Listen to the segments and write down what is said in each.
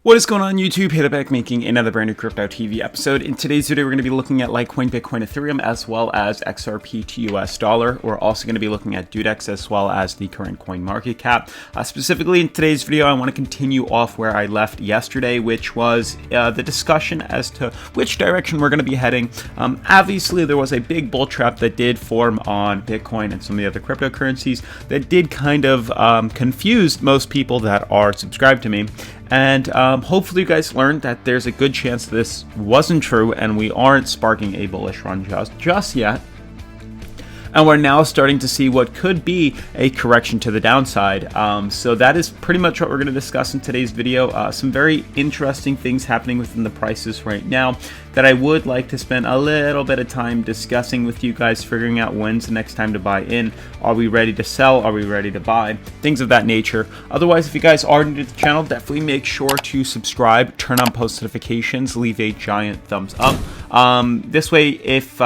What is going on YouTube? Hit back making another brand new Crypto TV episode. In today's video, we're going to be looking at Litecoin, Bitcoin, Ethereum, as well as XRP to US dollar. We're also going to be looking at DueDEX as well as the current coin market cap. Specifically in today's video, I want to continue off where I left yesterday, which was the discussion as to which direction we're going to be heading. Obviously, there was a big bull trap that did form on Bitcoin and some of the other cryptocurrencies that did kind of confuse most people that are subscribed to me. And hopefully you guys learned that there's a good chance this wasn't true and we aren't sparking a bullish run just yet. And we're now starting to see what could be a correction to the downside. So that is pretty much what we're going to discuss in today's video. Some very interesting things happening within the prices right now that I would like to spend a little bit of time discussing with you guys, figuring out when's the next time to buy in. Are we ready to sell? Are we ready to buy? Things of that nature. Otherwise, if you guys are new to the channel, definitely make sure to subscribe, turn on post notifications, leave a giant thumbs up. This way, if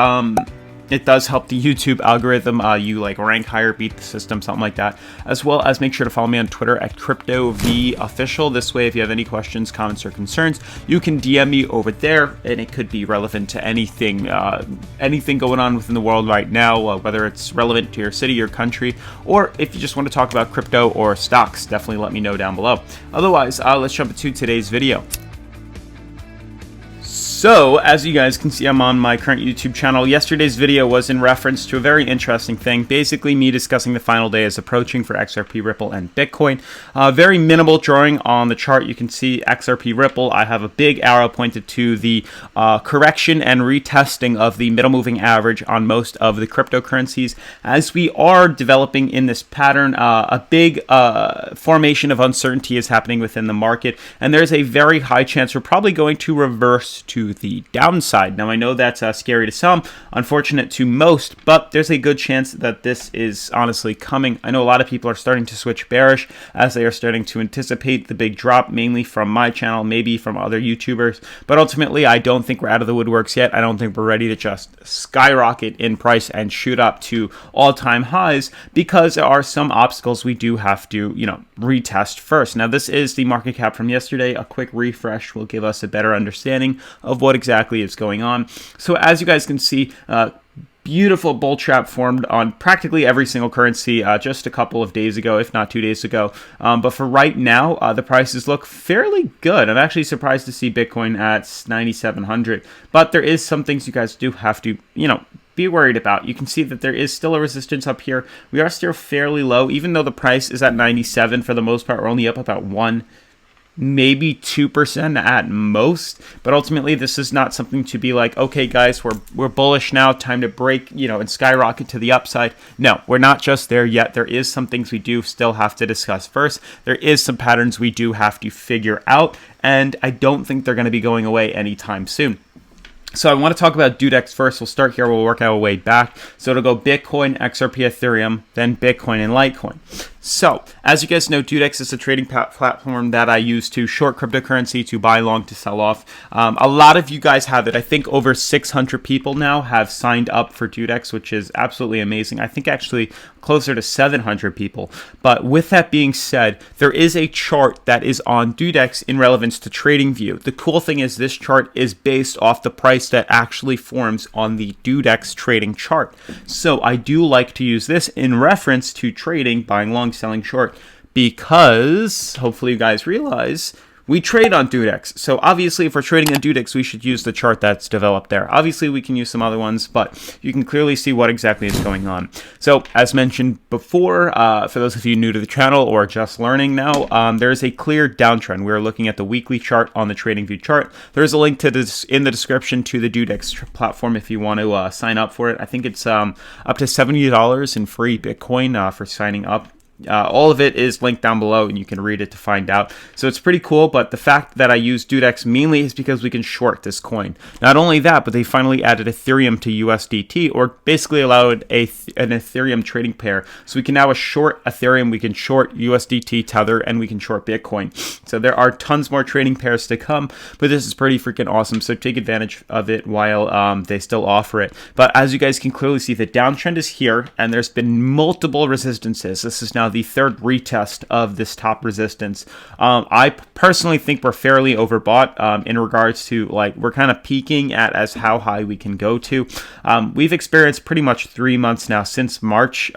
it does help the YouTube algorithm, you like rank higher, beat the system, something like that. As well as make sure to follow me on Twitter at CryptoVOfficial. This way, if you have any questions, comments, or concerns, you can DM me over there, and it could be relevant to anything, anything going on within the world right now, whether it's relevant to your city, your country, or if you just want to talk about crypto or stocks, definitely let me know down below. Otherwise, let's jump into today's video. So, as you guys can see, I'm on my current YouTube channel. Yesterday's video was in reference to a very interesting thing. Basically, me discussing the final day is approaching for XRP, Ripple, and Bitcoin. Very minimal drawing on the chart. You can see XRP, Ripple. I have a big arrow pointed to the correction and retesting of the middle moving average on most of the cryptocurrencies. As we are developing in this pattern, a big formation of uncertainty is happening within the market, and there's a very high chance we're probably going to reverse to the downside. Now, I know that's scary to some, unfortunate to most, but there's a good chance that this is honestly coming. I know a lot of people are starting to switch bearish as they are starting to anticipate the big drop, mainly from my channel, maybe from other YouTubers, but ultimately I don't think we're out of the woodworks yet. I don't think we're ready to just skyrocket in price and shoot up to all-time highs, because there are some obstacles we do have to, retest first. Now, this is the market cap from yesterday. A quick refresh will give us a better understanding of what exactly is going on. So as you guys can see, beautiful bull trap formed on practically every single currency just a couple of days ago, if not 2 days ago. But for right now, the prices look fairly good. I'm actually surprised to see Bitcoin at 9,700. But there is some things you guys do have to, be worried about. You can see that there is still a resistance up here. We are still fairly low, even though the price is at 97 for the most part. We're only up about 1%. Maybe 2% at most, but ultimately this is not something to be like, okay guys, we're bullish now, time to break, and skyrocket to the upside. No, we're not just there yet. There is some things we do still have to discuss first. There is some patterns we do have to figure out, and I don't think they're going to be going away anytime soon. So I want to talk about DueDEX first. We'll start here. We'll work our way back. So it'll go Bitcoin, XRP, Ethereum, then Bitcoin and Litecoin. So, as you guys know, DueDEX is a trading platform that I use to short cryptocurrency, to buy long, to sell off. A lot of you guys have it. I think over 600 people now have signed up for DueDEX, which is absolutely amazing. I think actually closer to 700 people. But with that being said, there is a chart that is on DueDEX in relevance to TradingView. The cool thing is this chart is based off the price that actually forms on the DueDEX trading chart. So I do like to use this in reference to trading, buying long, selling short, because hopefully you guys realize we trade on DueDEX. So obviously if we're trading on DueDEX, we should use the chart that's developed there. Obviously we can use some other ones, but you can clearly see what exactly is going on. So as mentioned before, for those of you new to the channel or just learning now, there is a clear downtrend. We're looking at the weekly chart on the TradingView chart. There's a link to this in the description to the DueDEX platform if you want to sign up for it. I think it's up to $70 in free Bitcoin for signing up. All of it is linked down below, and you can read it to find out. So it's pretty cool, but the fact that I use DueDEX mainly is because we can short this coin. Not only that, but they finally added Ethereum to USDT, or basically allowed an Ethereum trading pair. So we can now short Ethereum, we can short USDT Tether, and we can short Bitcoin. So there are tons more trading pairs to come, but this is pretty freaking awesome. So take advantage of it while they still offer it. But as you guys can clearly see, the downtrend is here, and there's been multiple resistances. This is now the third retest of this top resistance. I personally think we're fairly overbought in regards to, like, we're kind of peaking at as how high we can go to. We've experienced pretty much 3 months now since March,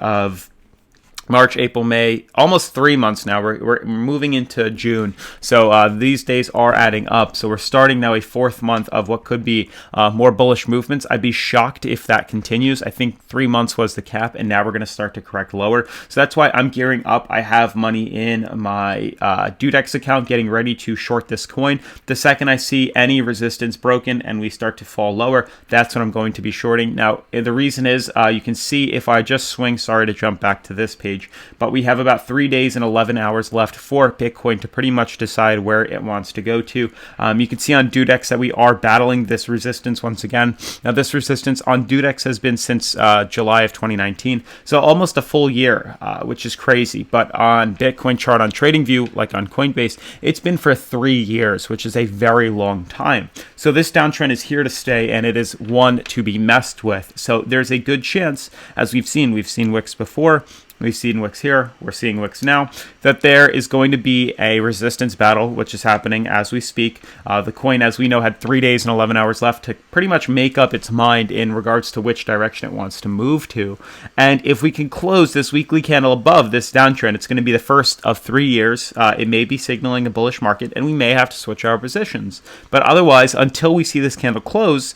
April, May, almost 3 months now. We're moving into June. So these days are adding up. So we're starting now a 4th month of what could be more bullish movements. I'd be shocked if that continues. I think 3 months was the cap, and now we're going to start to correct lower. So that's why I'm gearing up. I have money in my DueDEX account getting ready to short this coin. The second I see any resistance broken and we start to fall lower, that's when I'm going to be shorting. Now, the reason is you can see if I just swing, sorry to jump back to this page, but we have about 3 days and 11 hours left for Bitcoin to pretty much decide where it wants to go to. You can see on DueDEX that we are battling this resistance once again. Now, this resistance on DueDEX has been since July of 2019, so almost a full year, which is crazy. But on Bitcoin chart on TradingView, like on Coinbase, it's been for 3 years, which is a very long time. So this downtrend is here to stay, and it is one to be messed with. So there's a good chance, as we've seen wicks before, we've seen wicks here, we're seeing wicks now, that there is going to be a resistance battle, which is happening as we speak. The coin, as we know, had 3 days and 11 hours left to pretty much make up its mind in regards to which direction it wants to move to. And if we can close this weekly candle above this downtrend, it's going to be the first of 3 years. It may be signaling a bullish market, and we may have to switch our positions. But otherwise, until we see this candle close,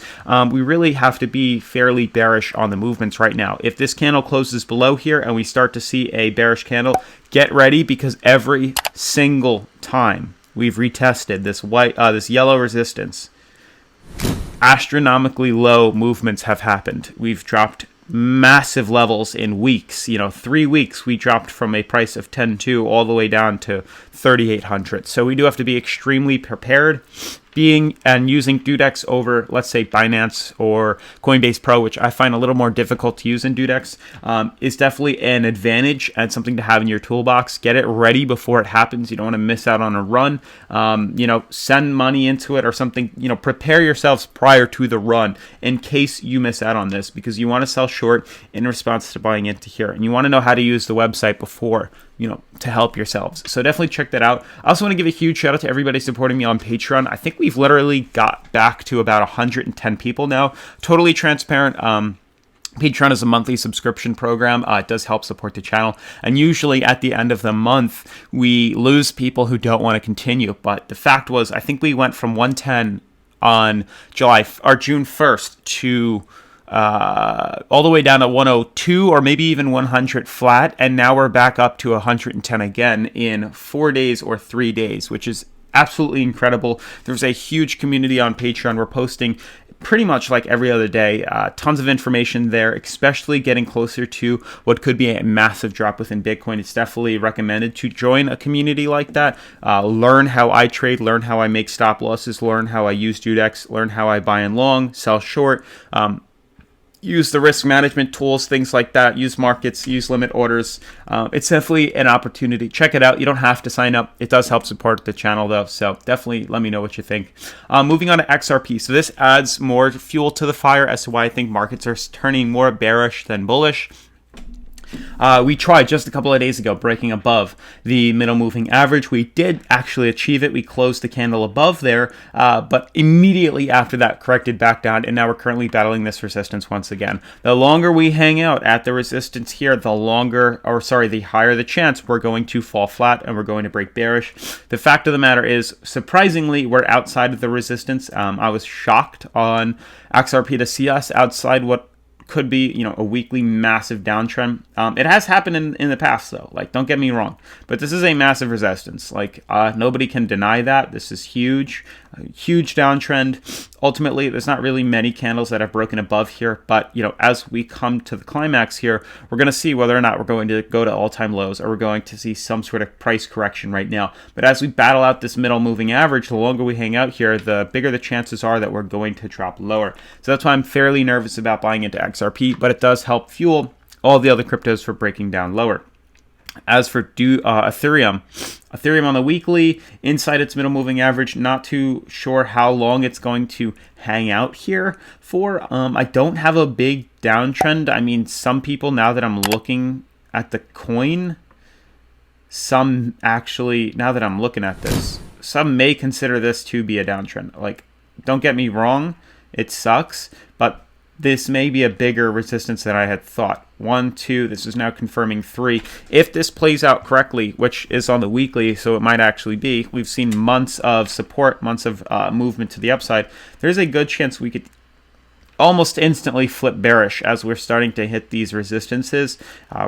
we really have to be fairly bearish on the movements right now. If this candle closes below here and we start to see a bearish candle, get ready, because every single time we've retested this yellow resistance, astronomically low movements have happened. We've dropped massive levels in weeks. 3 weeks we dropped from a price of 10.2 all the way down to 3,800. So we do have to be extremely prepared. Using DueDEX over, let's say, Binance or Coinbase Pro, which I find a little more difficult to use in DueDEX, is definitely an advantage and something to have in your toolbox. Get it ready before it happens. You don't want to miss out on a run. Send money into it or something. Prepare yourselves prior to the run in case you miss out on this, because you want to sell short in response to buying into here, and you want to know how to use the website before, to help yourselves. So definitely check that out. I also want to give a huge shout out to everybody supporting me on Patreon. I think we've literally got back to about 110 people now. Totally transparent. Patreon is a monthly subscription program. It does help support the channel. And usually at the end of the month, we lose people who don't want to continue. But the fact was, I think we went from 110 on June 1st to all the way down to 102 or maybe even 100 flat, and now we're back up to 110 again in 4 days or 3 days, which is absolutely incredible. There's a huge community on Patreon. We're posting pretty much like every other day, tons of information there, especially getting closer to what could be a massive drop within Bitcoin. It's definitely recommended to join a community like that. Learn how I trade, learn how I make stop losses, learn how I use DueDEX, learn how I buy and long, sell short, use the risk management tools, things like that, use markets, use limit orders. It's definitely an opportunity. Check it out. You don't have to sign up. It does help support the channel though, so definitely let me know what you think. Moving on to XRP. So this adds more fuel to the fire as to why I think markets are turning more bearish than bullish. We tried just a couple of days ago breaking above the middle moving average. We did actually achieve it. We closed the candle above there, but immediately after that corrected back down, and now we're currently battling this resistance once again. The longer we hang out at the resistance here, the higher the chance we're going to fall flat and we're going to break bearish. The fact of the matter is, surprisingly, we're outside of the resistance. I was shocked on XRP to see us outside what could be, a weekly massive downtrend. It has happened in the past though, like, don't get me wrong, but this is a massive resistance. Like, nobody can deny that. This is huge downtrend. Ultimately, there's not really many candles that have broken above here, but as we come to the climax here, we're going to see whether or not we're going to go to all-time lows, or we're going to see some sort of price correction right now. But as we battle out this middle moving average, the longer we hang out here, the bigger the chances are that we're going to drop lower. So that's why I'm fairly nervous about buying into XRP, but it does help fuel all the other cryptos for breaking down lower. As for Ethereum on the weekly, inside its middle moving average, not too sure how long it's going to hang out here for. I don't have a big downtrend. I mean, some people, now that I'm looking at the coin, some actually, now that I'm looking at this, some may consider this to be a downtrend. Like, don't get me wrong, it sucks, but this may be a bigger resistance than I had thought. 1, 2, this is now confirming 3. If this plays out correctly, which is on the weekly, so it might actually be, we've seen months of support, months of movement to the upside. There's a good chance we could almost instantly flip bearish as we're starting to hit these resistances.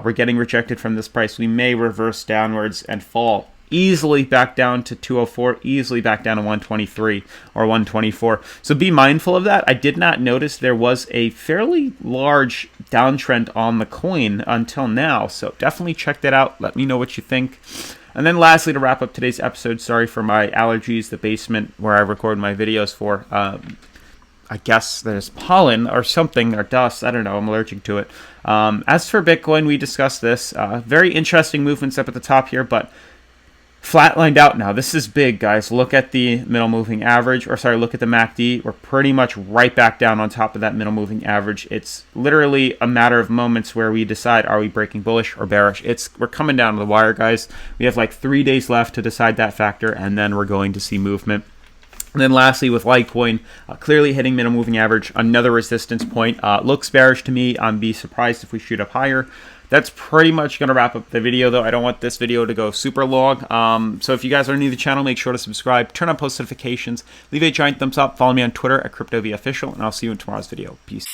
We're getting rejected from this price. We may reverse downwards and fall easily back down to 204, easily back down to 123 or 124. So be mindful of that. I did not notice there was a fairly large downtrend on the coin until now. So definitely check that out. Let me know what you think. And then lastly, to wrap up today's episode, sorry for my allergies, the basement where I record my videos for. I guess there's pollen or something, or dust. I don't know. I'm allergic to it. As for Bitcoin, we discussed this. Very interesting movements up at the top here, but flatlined out now. This is big, guys. Look at the middle moving average, or sorry, look at the MACD. We're pretty much right back down on top of that middle moving average. It's literally a matter of moments where we decide, are we breaking bullish or bearish? We're coming down to the wire, guys. We have like 3 days left to decide that factor, and then we're going to see movement. And then lastly, with Litecoin, clearly hitting middle moving average, another resistance point. Looks bearish to me. I'd be surprised if we shoot up higher. That's pretty much going to wrap up the video, though. I don't want this video to go super long. So if you guys are new to the channel, make sure to subscribe, turn on post notifications, leave a giant thumbs up, follow me on Twitter at CryptoVOfficial, and I'll see you in tomorrow's video. Peace.